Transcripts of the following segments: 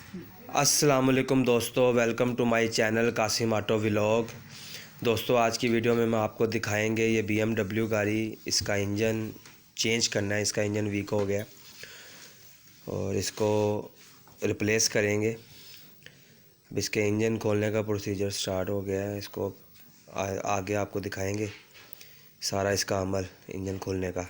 अस्सलाम वालेकुम दोस्तों, welcome to my channel Qasim auto vlog. दोस्तों, आज की वीडियो में मैं आपको दिखाएंगे ये BMW गाड़ी, इसका इंजन चेंज करना है। इसका इंजन वीक हो गया और इसको रिप्लेस करेंगे। अब इसके इंजन खोलने का प्रोसीजर स्टार्ट हो गया है। इसको आगे आपको दिखाएंगे सारा इसका अमल इंजन खोलने का।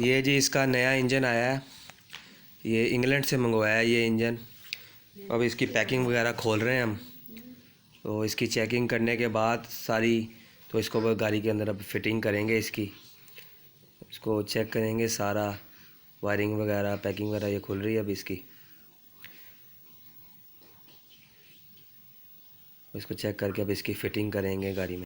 ये जी इसका नया इंजन आया है, ये इंग्लैंड से मंगवाया है ये इंजन। अब इसकी पैकिंग वगैरह खोल रहे हैं हम। तो इसकी चेकिंग करने के बाद सारी, तो इसको गाड़ी के अंदर अब फिटिंग करेंगे इसको चेक करेंगे सारा, वायरिंग वगैरह पैकिंग वगैरह ये खुल रही है अब इसकी। इसको चेक करके अब इसकी फ़िटिंग करेंगे गाड़ी में।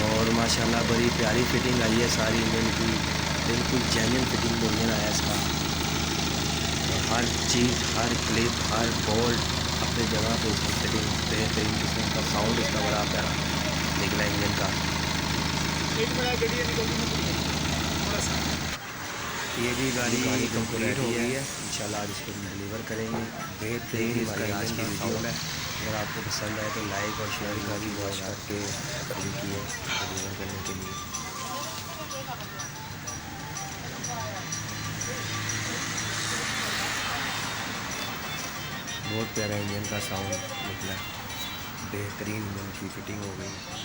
और माशाल्लाह बड़ी प्यारी फिटिंग आई है सारी इंजन की, बिल्कुल जेन्युइन फिटिंग इंजन आया इसका। हर चीज़, हर क्लिप, हर बोल्ट अपनी जगह पे इसकी फिटिंग बेहतरीन किस्म का साउंड इसका बड़ा प्यारा निकला इंजन का। ये भी गाड़ी कंप्लीट हो गई है। इंशाल्लाह आज इसको डिलीवर करेंगे। बेहतरीन इसका आज की वीडियो है। अगर आपको पसंद आए तो लाइक और शेयर की वॉच करके शुरू किए डिलीवर करने के लिए। बहुत प्यारा इंजन का साउंड निकला, बेहतरीन इंजन की फिटिंग हो गई।